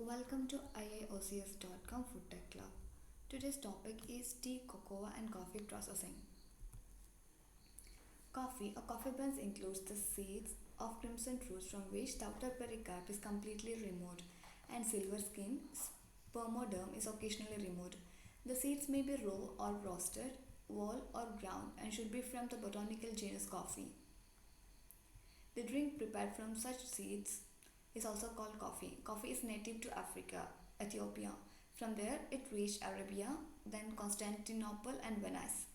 Welcome to IIOCS.com Food Tech Club. Today's topic is tea, cocoa, and coffee processing. Coffee or coffee beans includes the seeds of crimson fruits from which the outer pericarp is completely removed and silver skin, spermoderm, is occasionally removed. The seeds may be raw or roasted, whole or ground, and should be from the botanical genus coffee. The drink prepared from such seeds is also called coffee. Coffee is native to Africa, Ethiopia. From there, it reached Arabia, then Constantinople and Venice.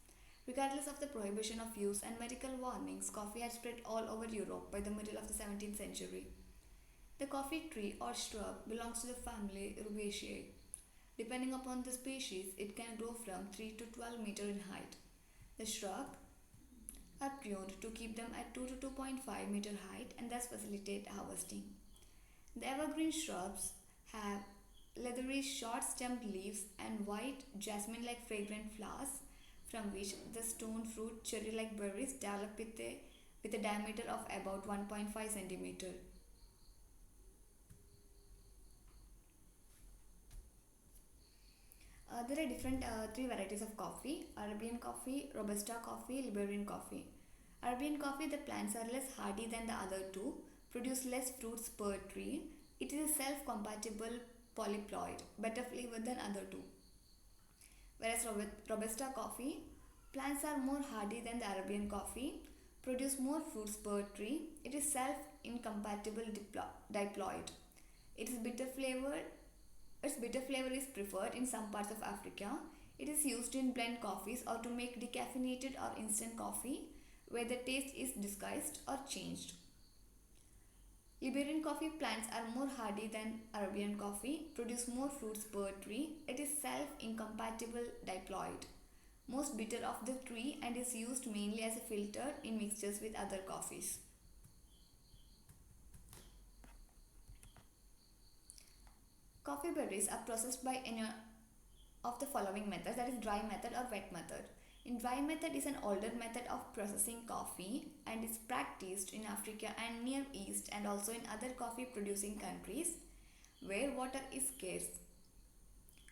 Regardless of the prohibition of use and medical warnings, coffee had spread all over Europe by the middle of the 17th century. The coffee tree or shrub belongs to the family Rubiaceae. Depending upon the species, it can grow from 3 to 12 meters in height. The shrub are pruned to keep them at 2 to 2.5 meter height and thus facilitate harvesting. The evergreen shrubs have leathery short stemmed leaves and white jasmine like fragrant flowers from which the stone fruit cherry like berries develop with a diameter of about 1.5 centimeter. There are different three varieties of coffee: Arabian coffee, Robusta coffee, Liberian coffee. Arabian coffee, the plants are less hardy than the other two, produce less fruits per tree. It is a self-compatible polyploid, better flavor than other two. Whereas Robusta coffee, plants are more hardy than the Arabian coffee, produce more fruits per tree. It is self-incompatible diploid. It is bitter flavored. Its bitter flavor is preferred in some parts of Africa. It is used in blend coffees or to make decaffeinated or instant coffee, where the taste is disguised or changed. Liberian coffee plants are more hardy than Arabian coffee, produce more fruits per tree. It is self-incompatible diploid, most bitter of the tree, and is used mainly as a filter in mixtures with other coffees. Coffee berries are processed by any of the following methods, that is dry method or wet method. In dry method is an older method of processing coffee and is practiced in Africa and Near East and also in other coffee producing countries where water is scarce.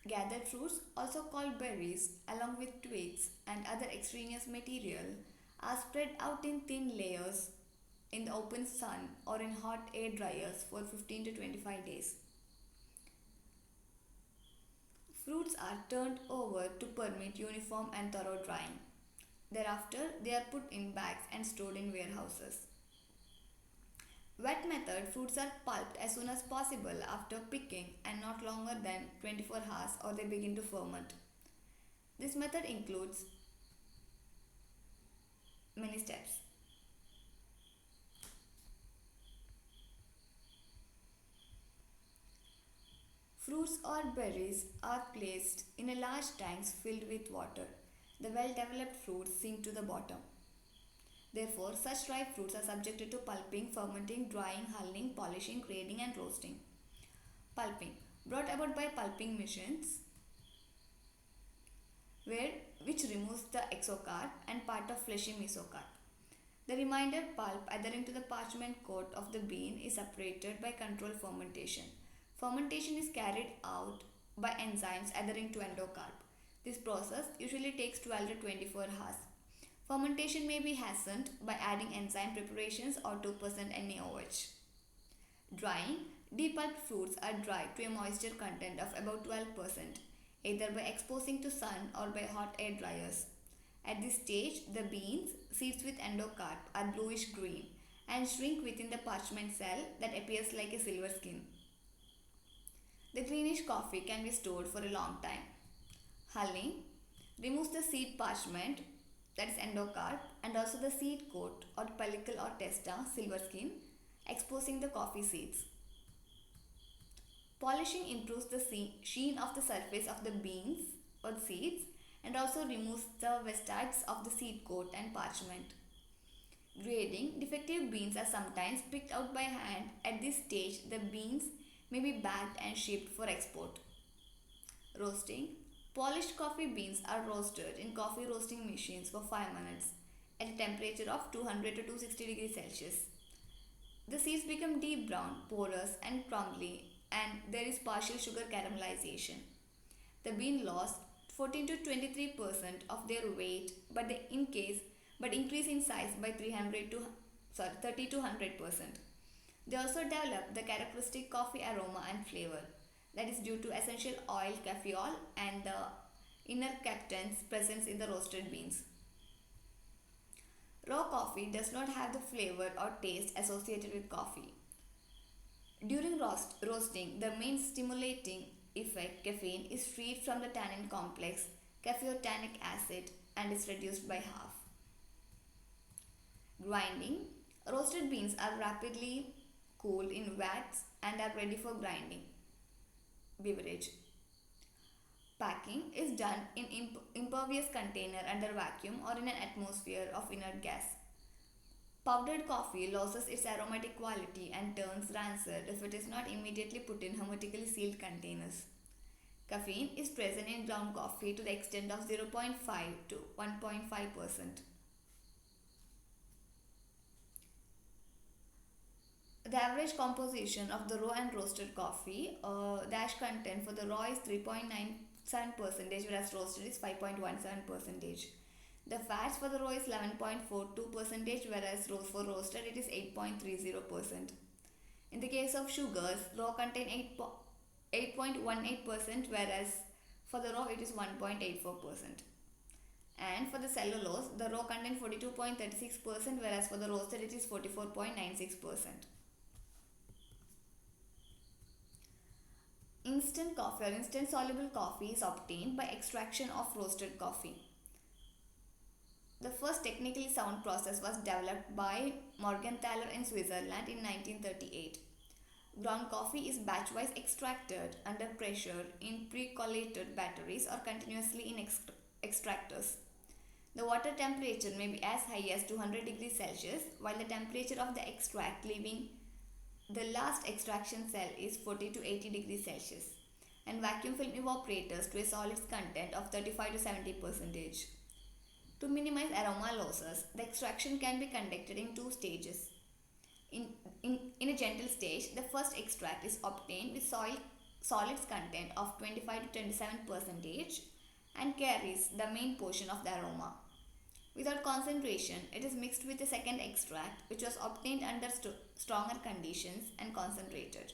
Gathered fruits, also called berries, along with twigs and other extraneous material are spread out in thin layers in the open sun or in hot air dryers for 15 to 25 days. Fruits are turned over to permit uniform and thorough drying. Thereafter, they are put in bags and stored in warehouses. Wet method, fruits are pulped as soon as possible after picking and not longer than 24 hours or they begin to ferment. This method includes many steps. Fruits or berries are placed in a large tanks filled with water. The well-developed fruits sink to the bottom. Therefore, such dry fruits are subjected to pulping, fermenting, drying, hulling, polishing, grading and roasting. Pulping, brought about by pulping machines which removes the exocarp and part of fleshy mesocarp. The remainder pulp adhering to the parchment coat of the bean is separated by controlled fermentation. Fermentation is carried out by enzymes adhering to endocarp. This process usually takes 12 to 24 hours. Fermentation may be hastened by adding enzyme preparations or 2% NaOH. Drying, depulped fruits are dried to a moisture content of about 12%, either by exposing to sun or by hot air dryers. At this stage, the beans, seeds with endocarp, are bluish green and shrink within the parchment cell that appears like a silver skin. The greenish coffee can be stored for a long time. Hulling removes the seed parchment, that is endocarp, and also the seed coat or pellicle or testa, silver skin, exposing the coffee seeds. Polishing improves the sheen of the surface of the beans or seeds and also removes the vestiges of the seed coat and parchment. Grading, defective beans are sometimes picked out by hand. At this stage, the beans may be bagged and shipped for export. Roasting, polished coffee beans are roasted in coffee roasting machines for 5 minutes at a temperature of 200 to 260 degrees Celsius. The seeds become deep brown, porous and crumbly and there is partial sugar caramelization. The bean lost 14 to 23% of their weight, but increase in size by 30 to 100%. They also develop the characteristic coffee aroma and flavor that is due to essential oil caffeol and the inner captain's presence in the roasted beans. Raw coffee does not have the flavor or taste associated with coffee. During roasting, the main stimulating effect, caffeine, is freed from the tannin complex, caffeotannic acid, and is reduced by half. Grinding. Roasted beans are rapidly cooled in vats and are ready for grinding. Beverage. Packing is done in impervious container under vacuum or in an atmosphere of inert gas. Powdered coffee loses its aromatic quality and turns rancid if it is not immediately put in hermetically sealed containers. Caffeine is present in ground coffee to the extent of 0.5 to 1.5%. The average composition of the raw and roasted coffee, the ash content for the raw is 3.97%, whereas roasted is 5.17%. The fats for the raw is 11.42%, whereas for roasted it is 8.30%. In the case of sugars, raw contain 8.18%, whereas for the raw it is 1.84%. And for the cellulose, the raw contain 42.36%, whereas for the roasted it is 44.96%. Instant coffee or instant soluble coffee is obtained by extraction of roasted coffee. The first technically sound process was developed by Morgenthaler in Switzerland in 1938. Ground coffee is batch-wise extracted under pressure in pre-collated batteries or continuously in extractors. The water temperature may be as high as 200 degrees Celsius, while the temperature of the extract leaving the last extraction cell is 40 to 80 degrees Celsius, and vacuum film evaporators to a solids content of 35 to 70%. To minimize aroma losses, the extraction can be conducted in two stages. In a gentle stage, the first extract is obtained with solids content of 25 to 27% and carries the main portion of the aroma. Without concentration, it is mixed with a second extract which was obtained under stronger conditions and concentrated.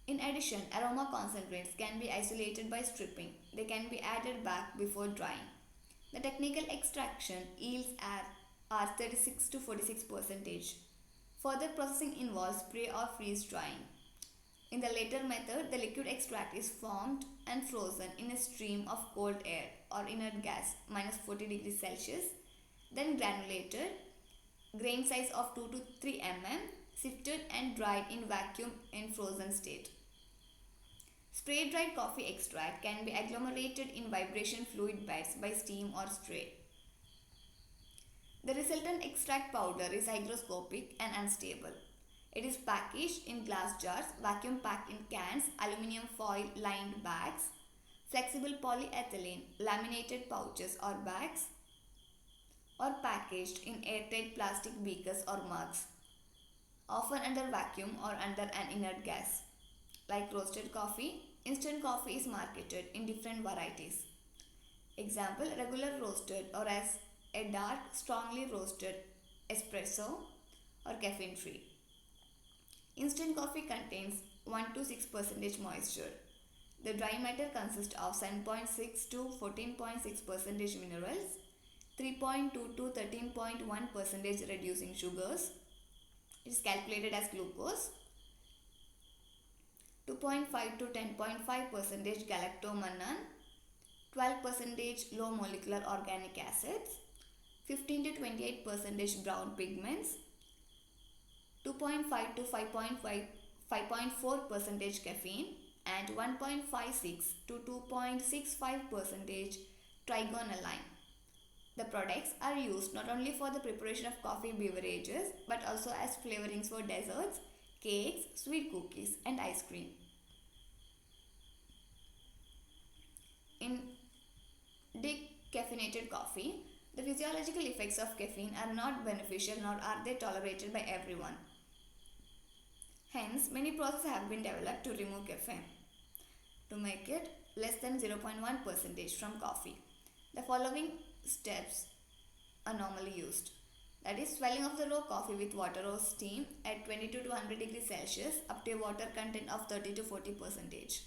In addition, aroma concentrates can be isolated by stripping. They can be added back before drying. The technical extraction yields are 36 to 46%. Further processing involves spray or freeze drying. In the latter method, the liquid extract is formed and frozen in a stream of cold air or inert gas minus 40 degrees Celsius, then granulated, grain size of 2 to 3 mm, sifted and dried in vacuum in frozen state. Spray dried coffee extract can be agglomerated in vibration fluid beds by steam or spray. The resultant extract powder is hygroscopic and unstable. It is packaged in glass jars, vacuum packed in cans, aluminium foil lined bags, flexible polyethylene, laminated pouches or bags, or packaged in airtight plastic beakers or mugs, often under vacuum or under an inert gas. Like roasted coffee, instant coffee is marketed in different varieties. Example, regular roasted or as a dark, strongly roasted espresso or caffeine free. Instant coffee contains 1 to 6% moisture. The dry matter consists of 7.6 to 14.6% minerals, 3.2 to 13.1% reducing sugars. It is calculated as glucose. 2.5 to 10.5% galactomannan, 12% low molecular organic acids, 15 to 28% brown pigments, 2.5 to 5.4% caffeine, and 1.56 to 2.65% trigonelline. The products are used not only for the preparation of coffee beverages but also as flavorings for desserts, cakes, sweet cookies, and ice cream. In decaffeinated coffee, the physiological effects of caffeine are not beneficial nor are they tolerated by everyone. Hence, many processes have been developed to remove caffeine to make it less than 0.1% from coffee. The following steps are normally used. That is swelling of the raw coffee with water or steam at 22 to 100 degrees Celsius up to a water content of 30 to 40%.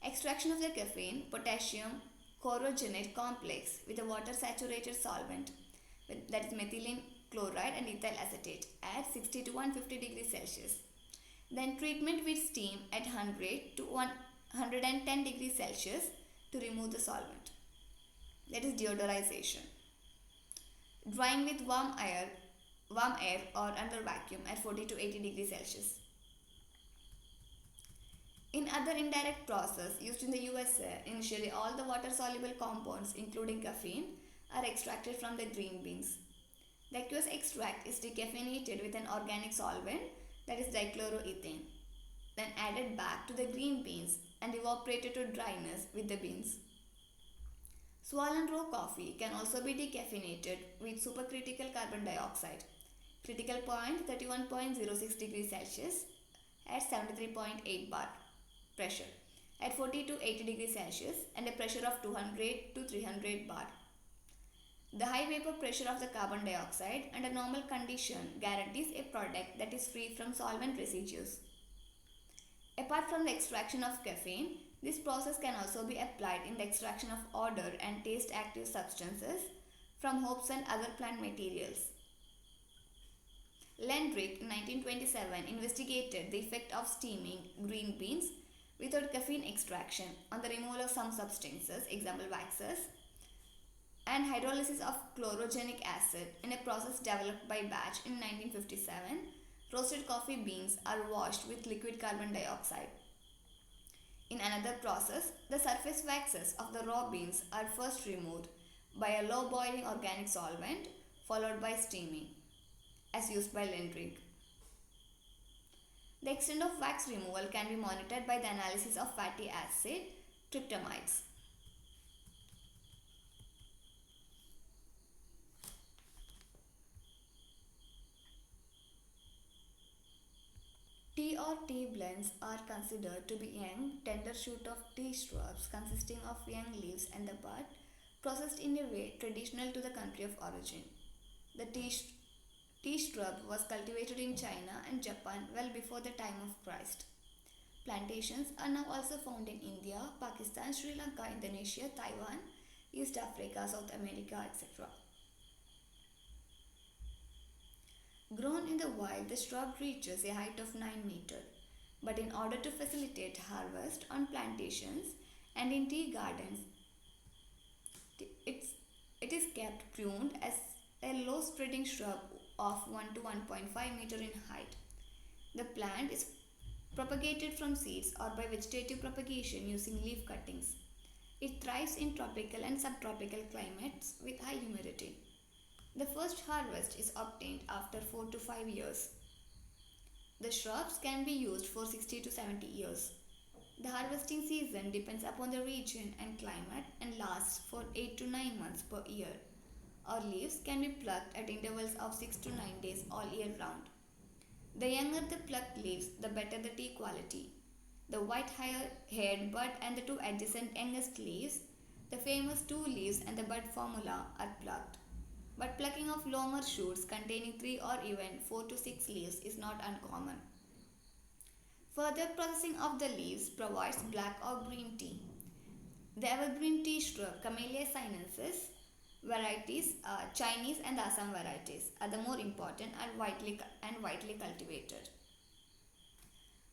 Extraction of the caffeine, potassium chlorogenate complex with a water saturated solvent, that is methylene chloride and ethyl acetate at 60 to 150 degrees Celsius. Then treatment with steam at 100 to 110 degrees Celsius to remove the solvent. That is deodorization. Drying with warm air or under vacuum at 40 to 80 degrees Celsius. In other indirect process used in the USA, initially all the water-soluble compounds including caffeine are extracted from the green beans. The aqueous extract is decaffeinated with an organic solvent, that is dichloroethane, then added back to the green beans and evaporated to dryness with the beans. Swollen raw coffee can also be decaffeinated with supercritical carbon dioxide. Critical point 31.06 degrees Celsius at 73.8 bar pressure at 40 to 80 degrees Celsius and a pressure of 200 to 300 bar. The high vapor pressure of the carbon dioxide under normal condition guarantees a product that is free from solvent residues. Apart from the extraction of caffeine, this process can also be applied in the extraction of odor and taste active substances from hops and other plant materials. Lendrick in 1927 investigated the effect of steaming green beans without caffeine extraction on the removal of some substances, example waxes, and hydrolysis of chlorogenic acid in a process developed by Batch in 1957. Roasted coffee beans are washed with liquid carbon dioxide. In another process, the surface waxes of the raw beans are first removed by a low boiling organic solvent followed by steaming, as used by Lendrick. The extent of wax removal can be monitored by the analysis of fatty acid tryptamides. Tea or tea blends are considered to be young, tender shoot of tea shrubs consisting of young leaves and the bud, processed in a way traditional to the country of origin. The tea shrub was cultivated in China and Japan well before the time of Christ. Plantations are now also found in India, Pakistan, Sri Lanka, Indonesia, Taiwan, East Africa, South America, etc. Grown in the wild, the shrub reaches a height of 9 meters. But in order to facilitate harvest on plantations and in tea gardens, it is kept pruned as a low spreading shrub of 1 to 1.5 meter in height. The plant is propagated from seeds or by vegetative propagation using leaf cuttings. It thrives in tropical and subtropical climates with high humidity. The first harvest is obtained after 4 to 5 years. The shrubs can be used for 60 to 70 years. The harvesting season depends upon the region and climate and lasts for 8 to 9 months per year. Our leaves can be plucked at intervals of 6 to 9 days all year round. The younger the plucked leaves, the better the tea quality. The white haired bud and the two adjacent youngest leaves, the famous two leaves and the bud formula, are plucked. But plucking of longer shoots containing 3 or even 4 to 6 leaves is not uncommon. Further processing of the leaves provides black or green tea. The evergreen tea shrub, Camellia sinensis varieties, Chinese and Assam varieties, are the more important and widely cultivated.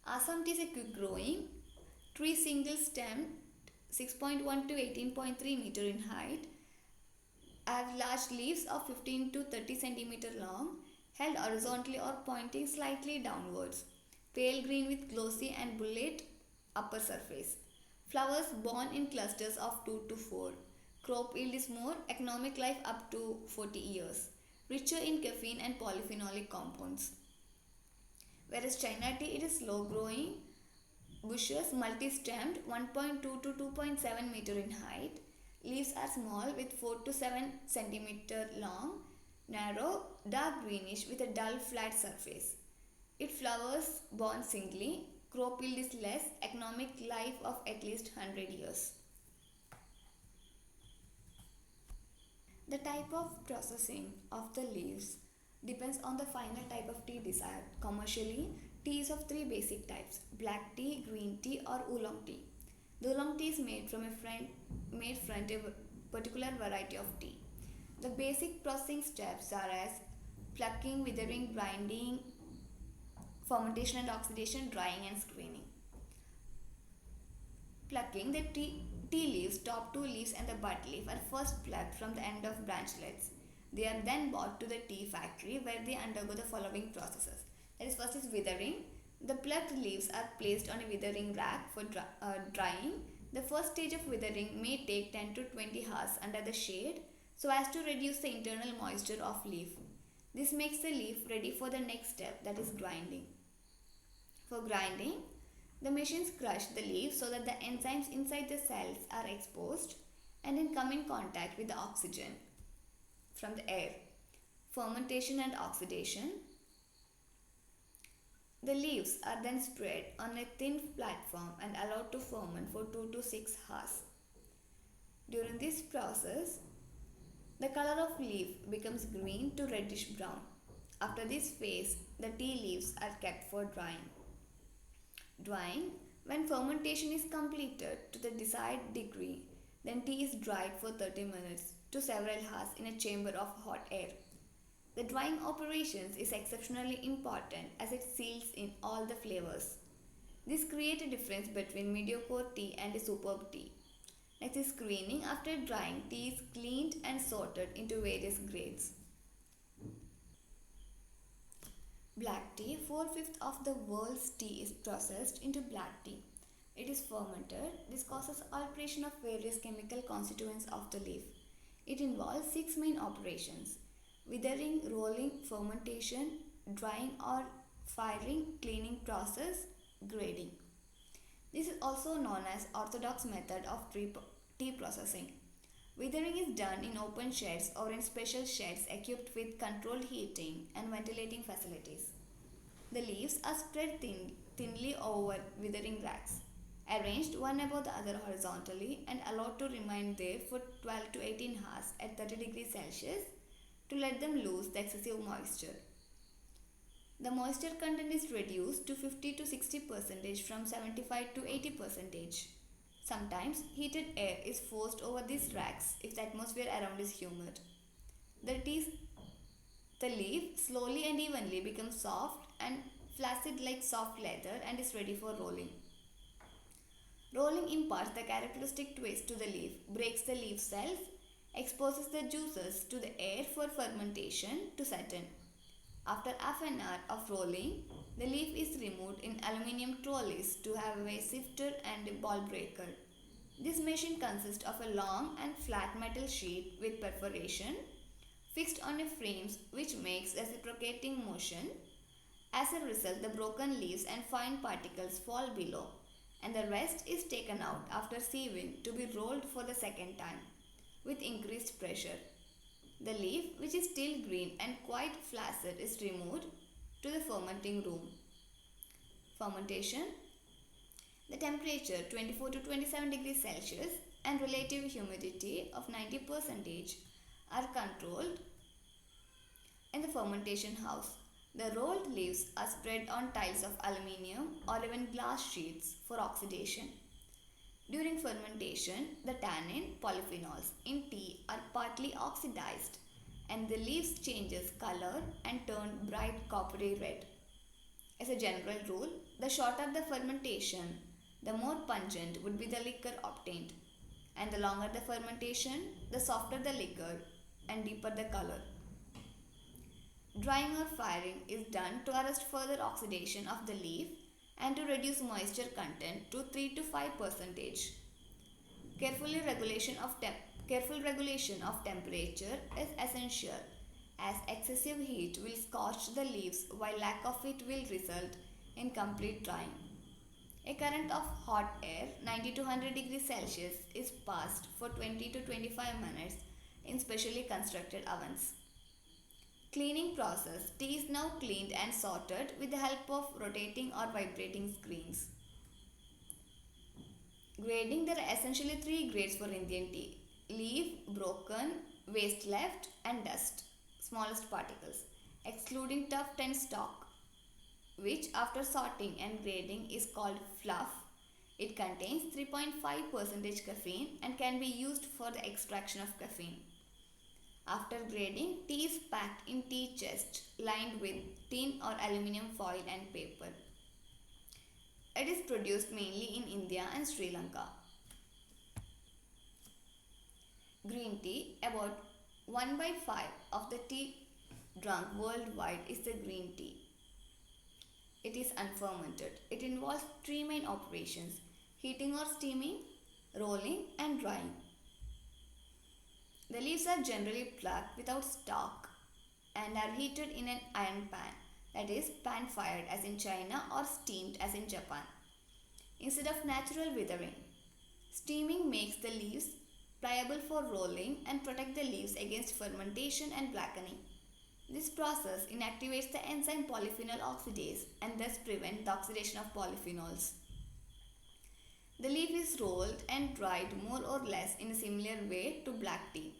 Assam tea is a quick growing tree, single stemmed, 6.1 to 18.3 meter in height, have large leaves of 15 to 30 centimeter long, held horizontally or pointing slightly downwards, pale green with glossy and bullet upper surface. Flowers borne in clusters of 2 to 4. Crop yield is more, economic life up to 40 years, richer in caffeine and polyphenolic compounds. Whereas China tea, it is slow growing, bushes, multi-stemmed, 1.2 to 2.7 meter in height. Leaves are small with 4 to 7 centimeter long, narrow, dark greenish with a dull flat surface. It flowers born singly. Crop yield is less. Economic life of at least 100 years. The type of processing of the leaves depends on the final type of tea desired. Commercially, tea is of three basic types: black tea, green tea, or oolong tea. The oolong tea is made from a particular variety of tea. The basic processing steps are as plucking, withering, grinding, fermentation and oxidation, drying and screening. Plucking: the tea leaves, top two leaves and the bud leaf are first plucked from the end of branchlets. They are then brought to the tea factory where they undergo the following processes. That is, first is withering. The plucked leaves are placed on a withering rack for drying. The first stage of withering may take 10 to 20 hours under the shade so as to reduce the internal moisture of leaf. This makes the leaf ready for the next step, that is grinding. For grinding, the machines crush the leaves so that the enzymes inside the cells are exposed and then come in contact with the oxygen from the air. Fermentation and oxidation. The leaves are then spread on a thin platform and allowed to ferment for 2 to 6 hours. During this process, the color of leaf becomes green to reddish brown. After this phase, the tea leaves are kept for drying. Drying: when fermentation is completed to the desired degree, then tea is dried for 30 minutes to several hours in a chamber of hot air. The drying operations is exceptionally important as it seals in all the flavors. This creates a difference between mediocre tea and a superb tea. Next is screening. After drying, tea is cleaned and sorted into various grades. Black tea: 4/5 of the world's tea is processed into black tea. It is fermented. This causes alteration of various chemical constituents of the leaf. It involves 6 main operations: withering, rolling, fermentation, drying or firing, cleaning process, grading. This is also known as orthodox method of tea processing. Withering is done in open sheds or in special sheds equipped with controlled heating and ventilating facilities. The leaves are spread thinly over withering racks, arranged one above the other horizontally, and allowed to remain there for 12 to 18 hours at 30 degrees Celsius to let them lose the excessive moisture. The moisture content is reduced to 50 to 60% from 75 to 80%. Sometimes heated air is forced over these racks if the atmosphere around is humid. The leaf slowly and evenly becomes soft and flaccid like soft leather and is ready for rolling. Rolling imparts the characteristic twist to the leaf, breaks the leaf cells, exposes the juices to the air for fermentation to set in. After half an hour of rolling, the leaf is removed in aluminium trolleys to have a sifter and a ball breaker. This machine consists of a long and flat metal sheet with perforation fixed on a frame which makes reciprocating motion. As a result, the broken leaves and fine particles fall below, and the rest is taken out after sieving to be rolled for the second time with increased pressure. The leaf, which is still green and quite flaccid, is removed to the fermenting room. Fermentation: the temperature 24 to 27 degrees Celsius and relative humidity of 90% are controlled in the fermentation house. The rolled leaves are spread on tiles of aluminium or even glass sheets for oxidation. During fermentation, the tannin polyphenols in tea are partly oxidized and the leaves changes color and turn bright coppery red. As a general rule, the shorter the fermentation, the more pungent would be the liquor obtained, and the longer the fermentation, the softer the liquor and deeper the color. Drying or firing is done to arrest further oxidation of the leaf and to reduce moisture content to 3 to 5%. Careful regulation of temperature is essential as excessive heat will scorch the leaves while lack of it will result in complete drying. A current of hot air 90 to 100 degrees Celsius is passed for 20 to 25 minutes in specially constructed ovens. Cleaning process. Tea is now cleaned and sorted with the help of rotating or vibrating screens. Grading. There are essentially three grades for Indian tea: leaf, broken, waste left, and dust, smallest particles, excluding tuft and stalk, which after sorting and grading is called fluff. It contains 3.5% caffeine and can be used for the extraction of caffeine. After grading, tea is packed in tea chests lined with tin or aluminium foil and paper. It is produced mainly in India and Sri Lanka. Green tea. About 1 by 5 of the tea drunk worldwide is the green tea. It is unfermented. It involves three main operations: heating or steaming, rolling, and drying. The leaves are generally plucked without stalk and are heated in an iron pan, that is, pan fired as in China or steamed as in Japan, instead of natural withering. Steaming makes the leaves pliable for rolling and protect the leaves against fermentation and blackening. This process inactivates the enzyme polyphenol oxidase and thus prevents the oxidation of polyphenols. The leaf is rolled and dried more or less in a similar way to black tea.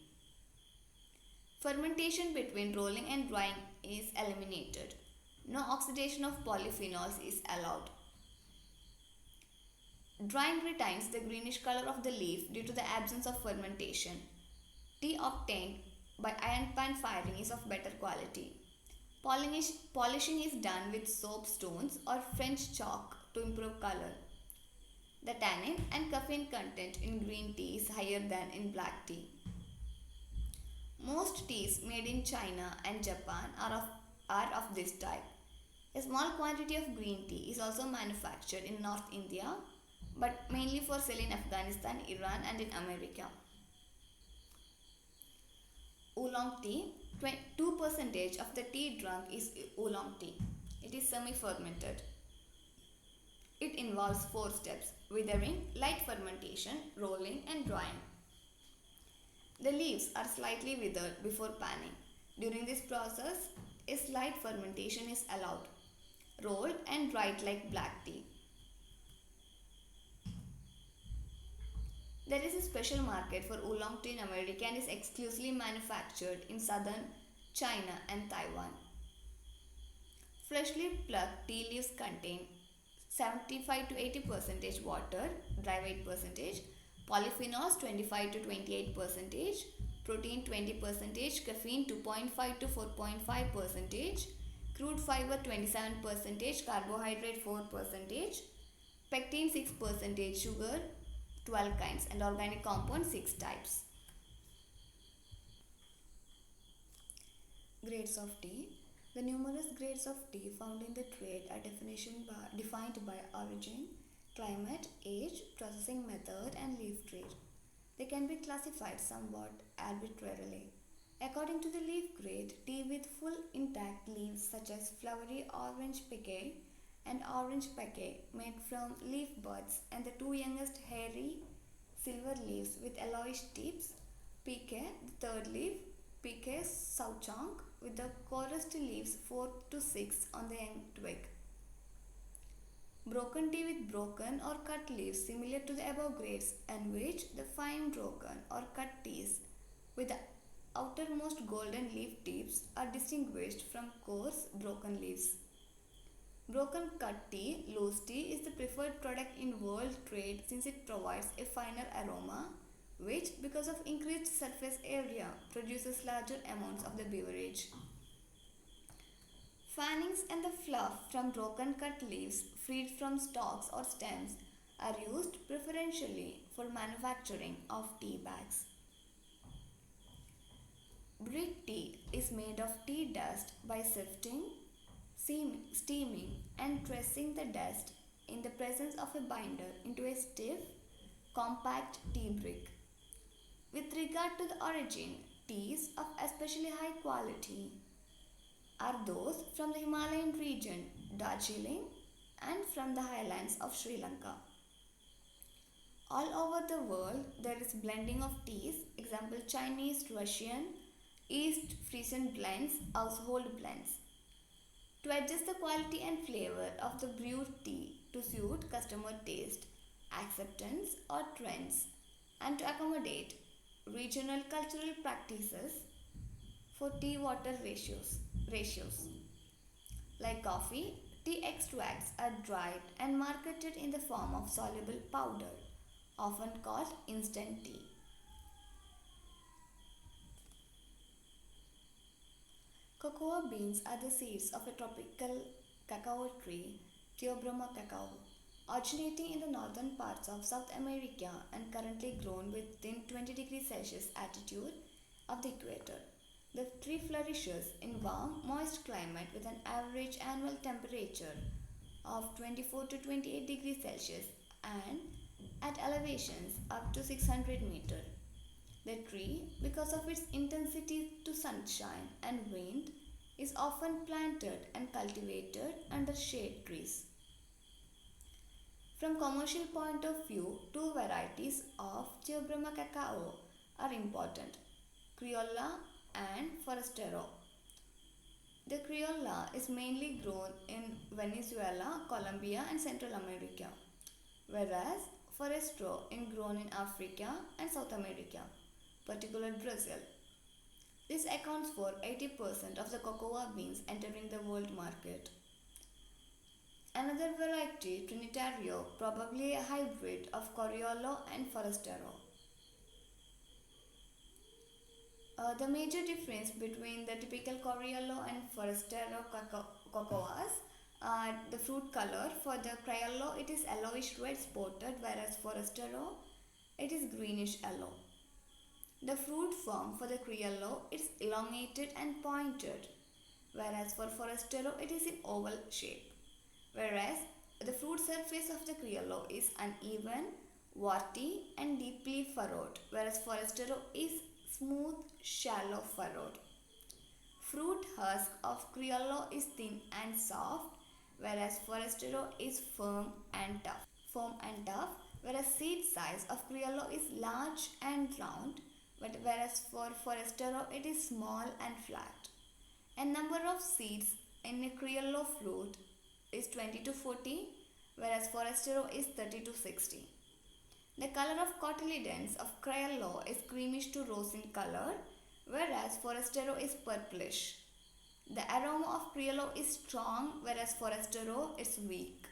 Fermentation between rolling and drying is eliminated. No oxidation of polyphenols is allowed. Drying retains the greenish color of the leaf due to the absence of fermentation. Tea obtained by iron pan firing is of better quality. Polishing is done with soap stones or French chalk to improve color. The tannin and caffeine content in green tea is higher than in black tea. Most teas made in China and Japan are of this type. A small quantity of green tea is also manufactured in North India, but mainly for sale in Afghanistan, Iran, and in America. Oolong tea. 2% of the tea drunk is oolong tea. It is semi-fermented. It involves 4 steps: withering, light fermentation, rolling, and drying. The leaves are slightly withered before panning. During this process, a slight fermentation is allowed. Rolled and dried like black tea. There is a special market for oolong tea in America and is exclusively manufactured in southern China and Taiwan. Freshly plucked tea leaves contain 75 to 80% water, dry weight percentage, polyphenols 25 to 28%, protein 20%, caffeine 2.5 to 4.5%, crude fiber 27%, carbohydrate 4%, pectin 6%, sugar 12 kinds, and organic compound 6 types. Grades of tea. The numerous grades of tea found in the trade are defined by origin, climate, age, processing method, and leaf trade. They can be classified somewhat arbitrarily. According to the leaf grade, tea with full intact leaves such as flowery orange peke and orange peke made from leaf buds, and the two youngest hairy silver leaves with yellowish tips, peke, the third leaf, peke souchong, with the chorused leaves 4 to 6 on the young twig. Broken tea with broken or cut leaves similar to the above grades, and which the fine broken or cut teas with the outermost golden leaf tips are distinguished from coarse broken leaves. Broken cut tea, loose tea, is the preferred product in world trade since it provides a finer aroma, which, because of increased surface area, produces larger amounts of the beverage. Fannings and the fluff from broken cut leaves freed from stalks or stems are used preferentially for manufacturing of tea bags. Brick tea is made of tea dust by sifting, steaming, and pressing the dust in the presence of a binder into a stiff, compact tea brick. With regard to the origin, teas of especially high quality are those from the Himalayan region, Darjeeling, and from the highlands of Sri Lanka. All over the world, there is blending of teas, example Chinese, Russian, East Frisian blends, household blends. To adjust the quality and flavor of the brewed tea to suit customer taste, acceptance, or trends, and to accommodate regional cultural practices for tea water ratios. Like coffee, tea extracts are dried and marketed in the form of soluble powder, often called instant tea. Cocoa beans are the seeds of a tropical cacao tree, Theobroma cacao, originating in the northern parts of South America and currently grown within 20 degrees Celsius altitude of the equator. The tree flourishes in warm, moist climate with an average annual temperature of 24 to 28 degrees Celsius and at elevations up to 600 meters. The tree, because of its intensity to sunshine and wind, is often planted and cultivated under shade trees. From commercial point of view, two varieties of Theobroma cacao are important: Criolla and Forastero. The Criolla is mainly grown in Venezuela, Colombia and Central America, whereas Forastero is grown in Africa and South America, particularly Brazil. This accounts for 80% of the cocoa beans entering the world market. Another variety, Trinitario, probably a hybrid of Coriolo and Forastero. The major difference between the typical Coriolo and Forastero cocoas are the fruit color. For the Criollo, it is yellowish red spotted, whereas Forastero, it is greenish yellow. The fruit form for the Criollo is elongated and pointed, whereas for Forastero it is in oval shape. Whereas the fruit surface of the Criollo is uneven, warty, and deeply furrowed, whereas Forastero is smooth, shallow furrowed. Fruit husk of Criollo is thin and soft, whereas Forastero is Firm and tough, whereas seed size of Criollo is large and round, but whereas for Forastero it is small and flat. And number of seeds in a Criollo fruit is 20 to 40, whereas Forastero is 30 to 60. The color of cotyledons of Criollo is greenish to rose in color, whereas Forastero is purplish. The aroma of Criollo is strong, whereas Forastero is weak.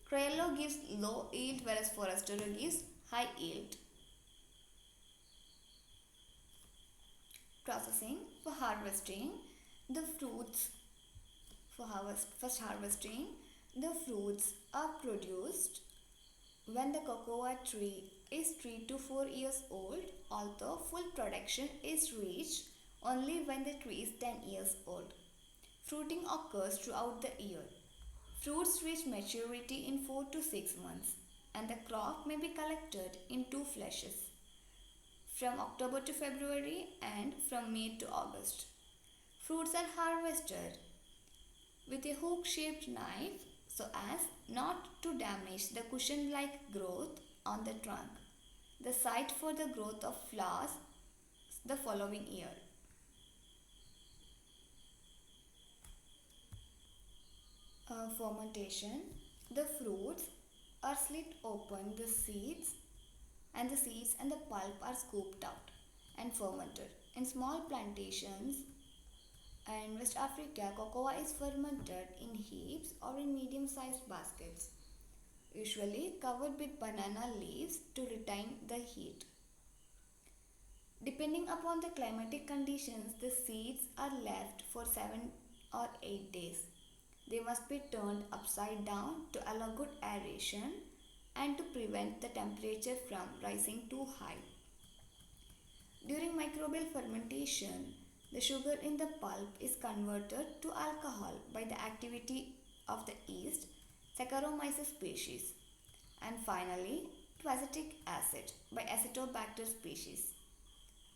Criollo gives low yield, whereas Forastero gives high yield. Processing for harvesting the fruits first harvesting the fruits are produced when the cocoa tree is 3 to 4 years old, although full production is reached only when the tree is 10 years old. Fruiting occurs throughout the year. Fruits reach maturity in 4 to 6 months, and the crop may be collected in two flushes, from October to February and from May to August. Fruits are harvested with a hook shaped knife so as not to damage the cushion like growth on the trunk, the site for the growth of flowers the following year. Fermentation. The fruits are slit open, the seeds and the pulp are scooped out and fermented. In small plantations and West Africa, cocoa is fermented in heaps or in medium sized baskets, usually covered with banana leaves to retain the heat. Depending upon the climatic conditions, the seeds are left for 7 or 8 days. They must be turned upside down to allow good aeration and to prevent the temperature from rising too high. During microbial fermentation, the sugar in the pulp is converted to alcohol by the activity of the yeast Saccharomyces species, and finally to acetic acid by Acetobacter species.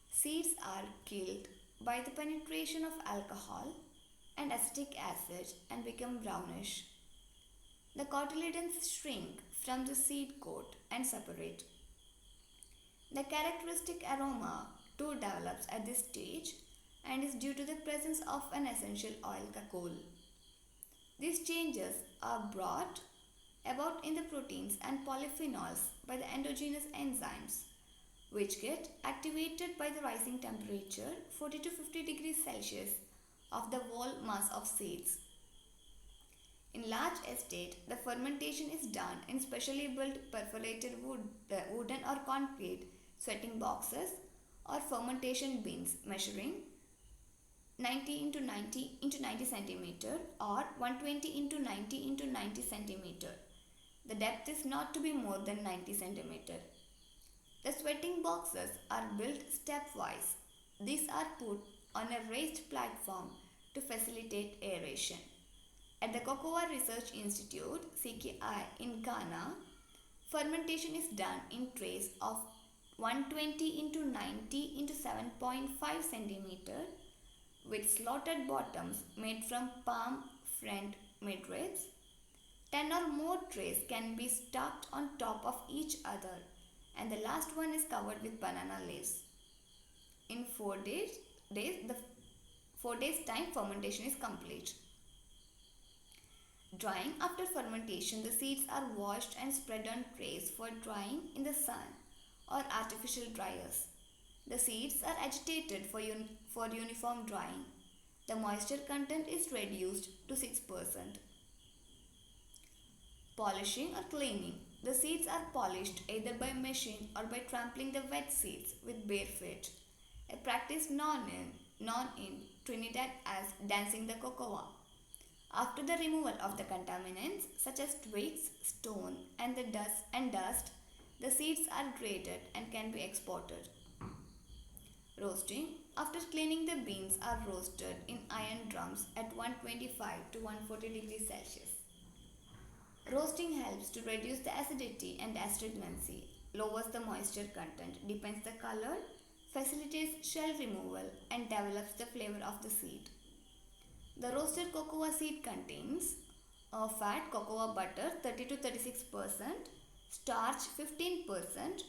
Seeds are killed by the penetration of alcohol and acetic acid and become brownish. The cotyledons shrink from the seed coat and separate. The characteristic aroma too develops at this stage, and is due to the presence of an essential oil cacoal. These changes are brought about in the proteins and polyphenols by the endogenous enzymes, which get activated by the rising temperature 40 to 50 degrees Celsius of the whole mass of seeds. In large estate, the fermentation is done in specially built perforated wooden or concrete sweating boxes or fermentation bins measuring 90 into 90 centimeter or 120 into 90 into 90 centimeter. The depth is not to be more than 90 centimeter. The sweating boxes are built stepwise. These are put on a raised platform to facilitate aeration. At the Cocoa Research Institute (CKI) in Ghana, fermentation is done in trays of 120 into 90 into 7.5 centimeter with slotted bottoms made from palm frond midribs. 10 or more trays can be stacked on top of each other, and the last one is covered with banana leaves. In 4 days time fermentation is complete. Drying. After fermentation, the seeds are washed and spread on trays for drying in the sun or artificial dryers. The seeds are agitated for uniform drying. The moisture content is reduced to 6%. Polishing or cleaning. The seeds are polished either by machine or by trampling the wet seeds with bare feet, a practice known in Trinidad as dancing the cocoa. After the removal of the contaminants such as twigs, stone, and dust, the seeds are graded and can be exported. Roasting. After cleaning, the beans are roasted in iron drums at 125 to 140 degrees Celsius. Roasting helps to reduce the acidity and astringency, lowers the moisture content, deepens the color, facilitates shell removal, and develops the flavor of the seed. The roasted cocoa seed contains fat, cocoa butter 30 to 36%, starch 15%,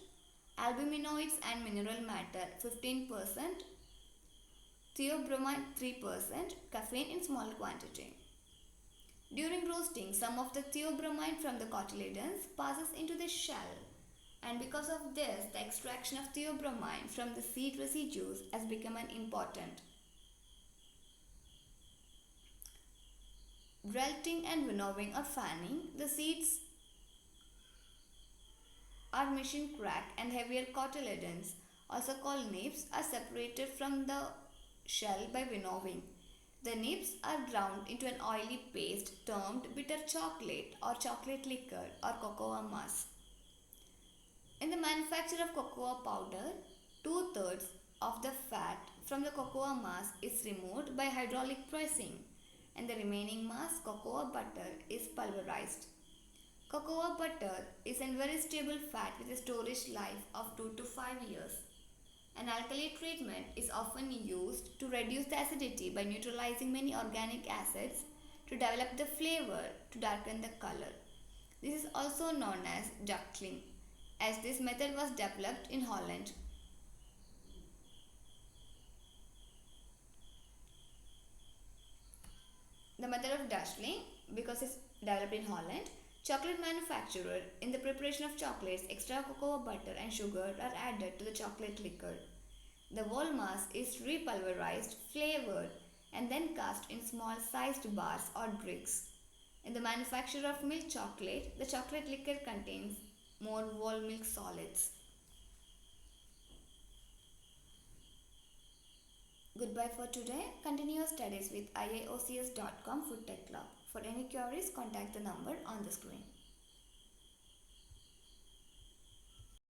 albuminoids and mineral matter 15%, theobromine 3%, caffeine in small quantity. During roasting, some of the theobromine from the cotyledons passes into the shell, and because of this, the extraction of theobromine from the seed residues has become an important. Drilting and winnowing or fanning. The seeds are machine cracked and heavier cotyledons, also called nibs, are separated from the shell by winnowing. The nibs are ground into an oily paste termed bitter chocolate or chocolate liquor or cocoa mass. In the manufacture of cocoa powder, 2/3 of the fat from the cocoa mass is removed by hydraulic pressing, and the remaining mass, cocoa butter, is pulverized. Cocoa butter is a very stable fat with a storage life of 2 to 5 years. An alkali treatment is often used to reduce the acidity by neutralizing many organic acids to develop the flavor to darken the color. This is also known as ductling, as this method was developed in Holland. The method of ductling, because it's developed in Holland, chocolate manufacturer, in the preparation of chocolates, extra cocoa butter and sugar are added to the chocolate liquor. The whole mass is repulverized, flavored, and then cast in small sized bars or bricks. In the manufacture of milk chocolate, the chocolate liquor contains more whole milk solids. Goodbye for today. Continue your studies with IAOCS.com Food Tech Club. For any queries, contact the number on the screen.